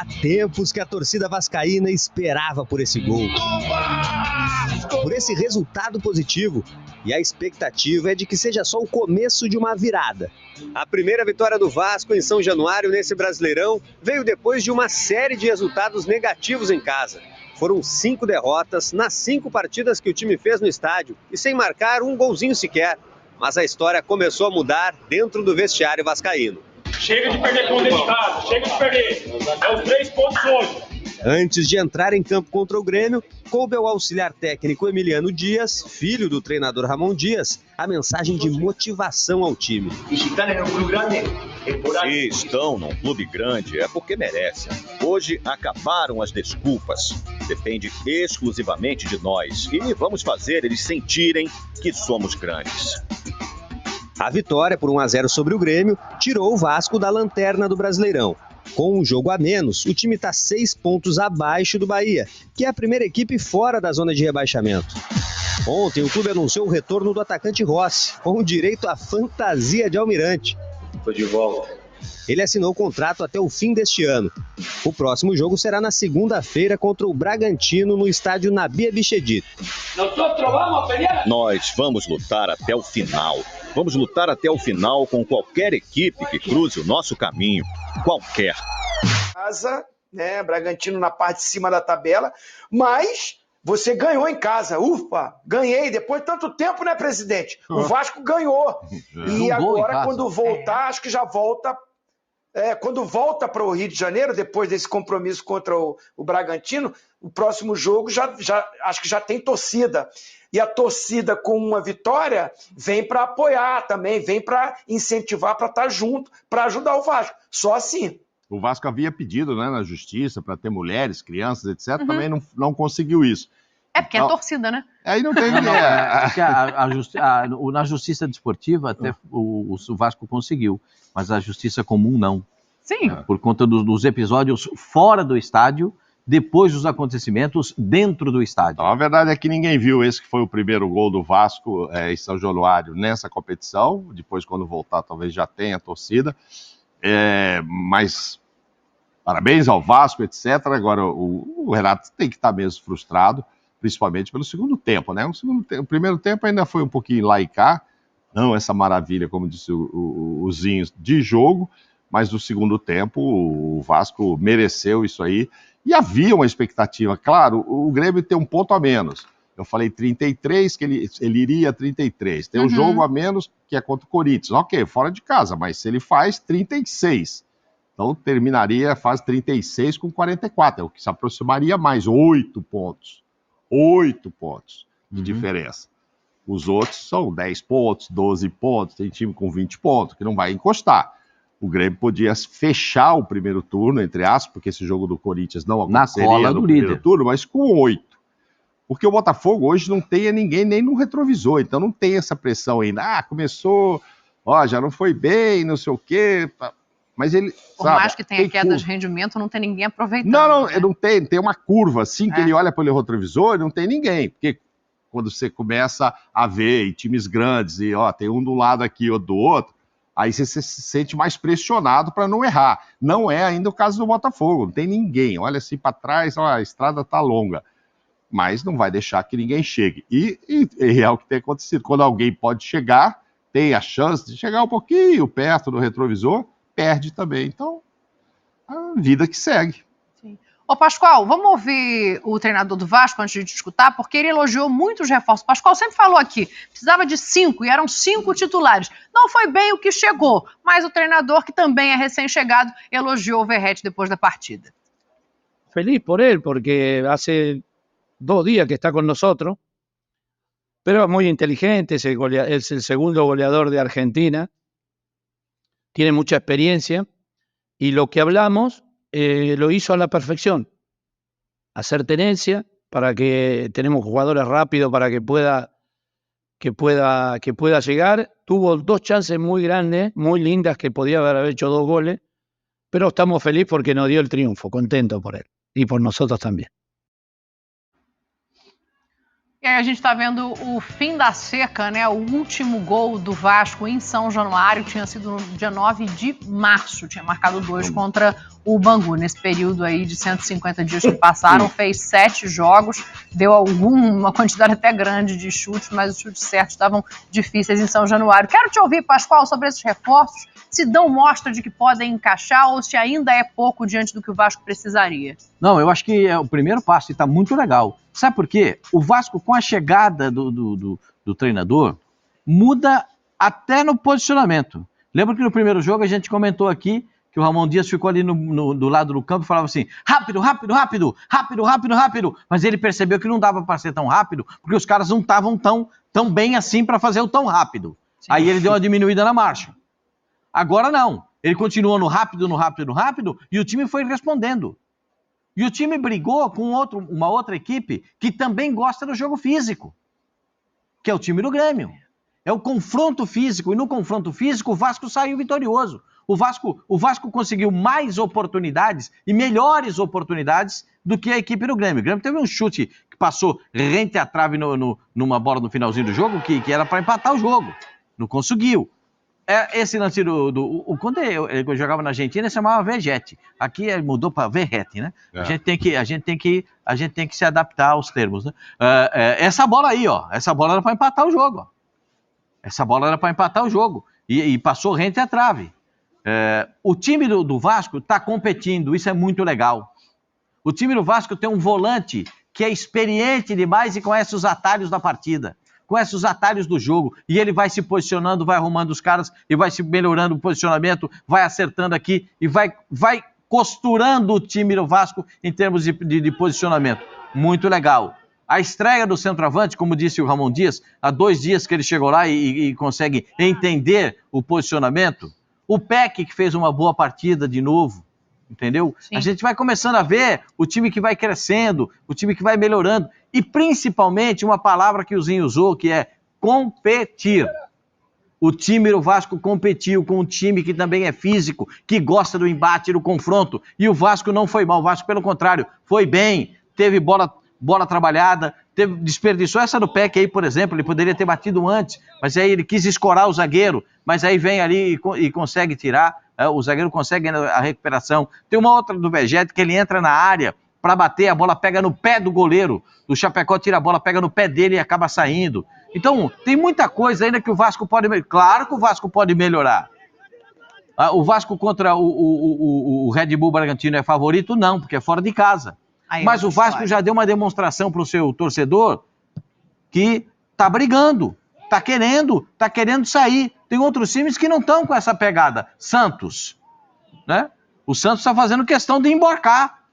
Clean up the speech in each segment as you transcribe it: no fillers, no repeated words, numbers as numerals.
Há tempos que a torcida vascaína esperava por esse gol, por esse resultado positivo, e a expectativa é de que seja só o começo de uma virada. A primeira vitória do Vasco em São Januário nesse Brasileirão veio depois de uma série de resultados negativos em casa. Foram 5 derrotas nas 5 partidas que o time fez no estádio e sem marcar um golzinho sequer. Mas a história começou a mudar dentro do vestiário vascaíno. Chega de perder ponto dentro de casa, chega de perder. É os 3 pontos hoje. Antes de entrar em campo contra o Grêmio, coube ao auxiliar técnico Emiliano Dias, filho do treinador Ramon Dias, a mensagem de motivação ao time. Se estão num clube grande é porque merecem. Hoje acabaram as desculpas. Depende exclusivamente de nós e vamos fazer eles sentirem que somos grandes. A vitória por 1-0 sobre o Grêmio tirou o Vasco da lanterna do Brasileirão. Com um jogo a menos, o time está 6 pontos abaixo do Bahia, que é a primeira equipe fora da zona de rebaixamento. Ontem, o clube anunciou o retorno do atacante Rossi, com direito à fantasia de almirante. Estou de volta. Ele assinou o contrato até o fim deste ano. O próximo jogo será na segunda-feira contra o Bragantino, no estádio Nabi Abichedid. Nós vamos lutar até o final. Vamos lutar até o final com qualquer equipe que cruze o nosso caminho. Qualquer. Casa, né? Bragantino na parte de cima da tabela, mas você ganhou em casa. Ufa, ganhei depois de tanto tempo, né, presidente? O Vasco ganhou. E agora, quando voltar, acho que já volta. Quando volta para o Rio de Janeiro, depois desse compromisso contra o Bragantino, o próximo jogo acho que já tem torcida. E a torcida, com uma vitória, vem para apoiar também, vem para incentivar, para estar junto, para ajudar o Vasco. Só assim. O Vasco havia pedido, né, na justiça para ter mulheres, crianças, etc. Também não conseguiu isso. É porque é torcida, né? Aí não tem na justiça desportiva até o Vasco conseguiu, mas a justiça comum não. Sim. Por conta dos episódios fora do estádio, depois dos acontecimentos dentro do estádio. Então, a verdade é que ninguém viu esse que foi o primeiro gol do Vasco em São Januário nessa competição. Depois, quando voltar, talvez já tenha torcida. Mas parabéns ao Vasco, etc. Agora, o Renato tem que estar mesmo frustrado, principalmente pelo segundo tempo, né? O primeiro tempo ainda foi um pouquinho lá e cá, não essa maravilha, como disse o Zinho, de jogo, mas no segundo tempo o Vasco mereceu isso aí. E havia uma expectativa, claro, o Grêmio tem um ponto a menos. Eu falei 33, que ele iria a 33. Tem um jogo a menos, que é contra o Corinthians. Ok, fora de casa, mas se ele faz 36. Então terminaria, faz 36 com 44, o que se aproximaria mais 8 pontos. 8 pontos de diferença. Os outros são 10 pontos, 12 pontos, tem time com 20 pontos, que não vai encostar. O Grêmio podia fechar o primeiro turno, entre aspas, porque esse jogo do Corinthians não aconteceria no primeiro turno, mas com 8. Porque o Botafogo hoje não tem ninguém nem no retrovisor, então não tem essa pressão ainda. Começou, já não foi bem, não sei o quê. Mas ele, por mais que tenha queda de rendimento, não tem ninguém aproveitando. Não tem uma curva assim que ele olha pelo retrovisor e não tem ninguém. Porque quando você começa a ver em times grandes e tem um do lado aqui ou do outro, aí você se sente mais pressionado para não errar. Não é ainda o caso do Botafogo, não tem ninguém. Olha assim para trás, a estrada está longa. Mas não vai deixar que ninguém chegue. E é o que tem acontecido. Quando alguém pode chegar, tem a chance de chegar um pouquinho perto do retrovisor, perde também. Então, a vida que segue. Sim. Ô Pascoal, vamos ouvir o treinador do Vasco antes de discutir, porque ele elogiou muito os reforços. Pascoal sempre falou aqui, precisava de 5 e eram 5 titulares. Não foi bem o que chegou, mas o treinador, que também é recém-chegado, elogiou o Verratti depois da partida. Feliz por él, porque hace 2 días que está con nosotros, pero es muy inteligente, es el segundo goleador de Argentina, tiene mucha experiencia y lo que hablamos lo hizo a la perfección. Hacer tenencia para que tenemos jugadores rápidos para que pueda llegar. Tuvo 2 chances muy grandes, muy lindas, que podía haber hecho 2 goles, pero estamos felices porque nos dio el triunfo, contentos por él y por nosotros también. E aí a gente está vendo o fim da seca, né? O último gol do Vasco em São Januário tinha sido no dia 9 de março. Tinha marcado 2 contra o Bangu. Nesse período aí de 150 dias que passaram, fez 7 jogos, deu uma quantidade até grande de chutes, mas os chutes certos estavam difíceis em São Januário. Quero te ouvir, Pascoal, sobre esses reforços. Se dão mostra de que podem encaixar ou se ainda é pouco diante do que o Vasco precisaria? Não, eu acho que é o primeiro passo e está muito legal. Sabe por quê? O Vasco, com a chegada do treinador, muda até no posicionamento. Lembra que no primeiro jogo a gente comentou aqui que o Ramon Dias ficou ali do lado do campo e falava assim, rápido, rápido, rápido, rápido, rápido, rápido. Mas ele percebeu que não dava para ser tão rápido, porque os caras não estavam tão bem assim para fazer o tão rápido. Sim. Aí ele deu uma diminuída na marcha. Agora não. Ele continuou no rápido, no rápido, no rápido, e o time foi respondendo. E o time brigou com uma outra equipe que também gosta do jogo físico, que é o time do Grêmio. É o confronto físico, e no confronto físico o Vasco saiu vitorioso. O Vasco conseguiu mais oportunidades e melhores oportunidades do que a equipe do Grêmio. O Grêmio teve um chute que passou rente à trave numa bola no finalzinho do jogo, que era para empatar o jogo. Não conseguiu. Esse lance quando ele jogava na Argentina, ele chamava Vegete. Aqui ele mudou para Verrete, né? É. A gente tem que se adaptar aos termos, né? Essa bola aí, ó. Essa bola era para empatar o jogo. Ó. Essa bola era para empatar o jogo. E passou rente à trave. O time do Vasco está competindo, isso é muito legal. O time do Vasco tem um volante que é experiente demais e conhece os atalhos da partida. Conhece os atalhos do jogo, e ele vai se posicionando, vai arrumando os caras, e vai se melhorando o posicionamento, vai acertando aqui, e vai costurando o time do Vasco em termos de posicionamento. Muito legal. A estreia do centroavante, como disse o Ramon Dias, há 2 dias que ele chegou lá e consegue entender o posicionamento. O Peck, que fez uma boa partida de novo, entendeu? Sim. A gente vai começando a ver o time que vai crescendo, o time que vai melhorando, e principalmente uma palavra que o Zinho usou, que é competir. O time do Vasco competiu com um time que também é físico, que gosta do embate, do confronto, e o Vasco não foi mal, o Vasco pelo contrário, foi bem, teve bola trabalhada, desperdiçou essa do Peck aí, por exemplo, ele poderia ter batido antes, mas aí ele quis escorar o zagueiro, mas aí vem ali e consegue tirar, o zagueiro consegue a recuperação. Tem uma outra do Vegete que ele entra na área para bater, a bola pega no pé do goleiro, do Chapecó tira a bola, pega no pé dele e acaba saindo. Então, tem muita coisa ainda que o Vasco pode melhorar. Claro que o Vasco pode melhorar. O Vasco contra o Red Bull Bragantino é favorito? Não, porque é fora de casa. Mas o Vasco já deu uma demonstração para o seu torcedor que tá brigando, tá querendo sair. Tem outros times que não estão com essa pegada. Santos, né? O Santos está fazendo questão de embarcar.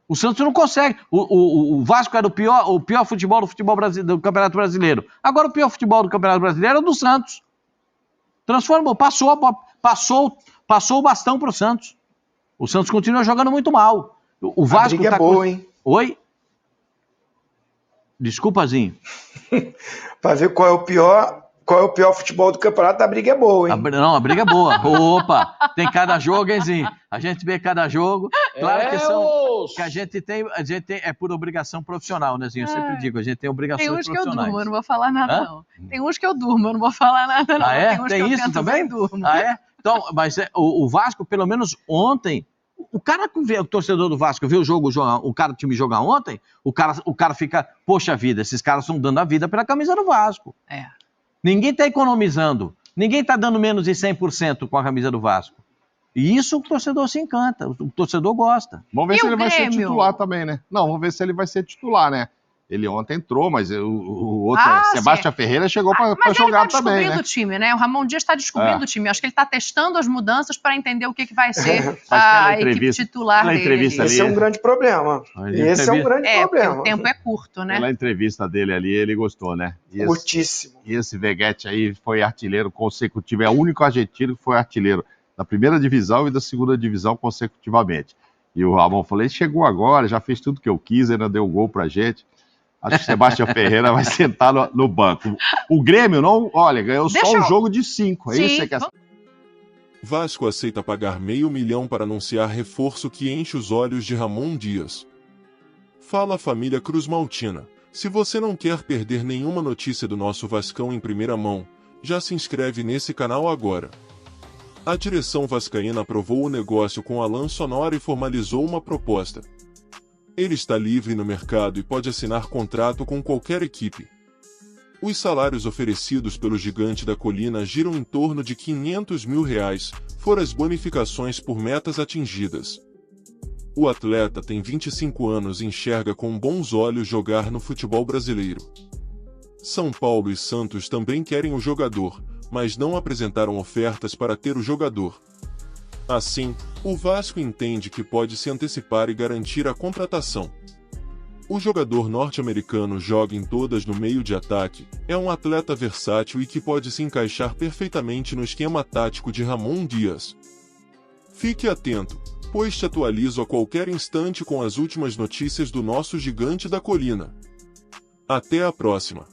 O Santos não consegue. O Vasco era o pior futebol do Campeonato Brasileiro. Agora o pior futebol do Campeonato Brasileiro é o do Santos. Transformou, passou o bastão para o Santos. O Santos continua jogando muito mal. O Vasco a briga é boa, hein? Oi? Desculpa, Zinho. Para ver qual é o pior futebol do campeonato, a briga é boa, hein? Não, a briga é boa. Opa, tem cada jogo, hein, Zinho? A gente vê cada jogo. Claro que a gente tem é por obrigação profissional, né, Zinho? Eu sempre digo, a gente tem obrigações profissionais. Tem uns que eu durmo, eu não vou falar nada, não. Tem uns que eu durmo, eu não vou falar nada, não. Ah, é? Tem uns tem que isso eu também? Durmo. Ah, é? Então, mas o Vasco, pelo menos ontem, o torcedor do Vasco viu o time jogar ontem, o cara fica, poxa vida, esses caras estão dando a vida pela camisa do Vasco. É. Ninguém está economizando, ninguém está dando menos de 100% com a camisa do Vasco. E isso o torcedor se encanta, o torcedor gosta. Vamos ver se ele vai ser titular também, né? Não, vamos ver se ele vai ser titular, né? Ele ontem entrou, mas o outro, Sebastião Ferreira, chegou para jogar também, né? Mas ele está descobrindo o time, né? O Ramon Dias está descobrindo o time. Acho que ele está testando as mudanças para entender o que vai ser a equipe titular dele. Esse é um grande problema. O tempo é curto, né? Pela entrevista dele ali, ele gostou, né? Curtíssimo. E esse Veguete aí foi artilheiro consecutivo. É o único argentino que foi artilheiro da primeira divisão e da segunda divisão consecutivamente. E o Ramon falou, ele chegou agora, já fez tudo que eu quis, ainda deu gol pra gente. Acho que o Sebastião Ferreira vai sentar no banco. O Grêmio ganhou só um jogo de 5. É isso que você quer saber? Vasco aceita pagar R$500 mil para anunciar reforço que enche os olhos de Ramon Dias. Fala a família Cruz Maltina. Se você não quer perder nenhuma notícia do nosso Vascão em primeira mão, já se inscreve nesse canal agora. A direção vascaína aprovou o negócio com Alan Sonora e formalizou uma proposta. Ele está livre no mercado e pode assinar contrato com qualquer equipe. Os salários oferecidos pelo Gigante da Colina giram em torno de R$500 mil, fora as bonificações por metas atingidas. O atleta tem 25 anos e enxerga com bons olhos jogar no futebol brasileiro. São Paulo e Santos também querem o jogador, mas não apresentaram ofertas para ter o jogador. Assim, o Vasco entende que pode se antecipar e garantir a contratação. O jogador norte-americano joga em todas no meio de ataque, é um atleta versátil e que pode se encaixar perfeitamente no esquema tático de Ramon Dias. Fique atento, pois te atualizo a qualquer instante com as últimas notícias do nosso Gigante da Colina. Até a próxima!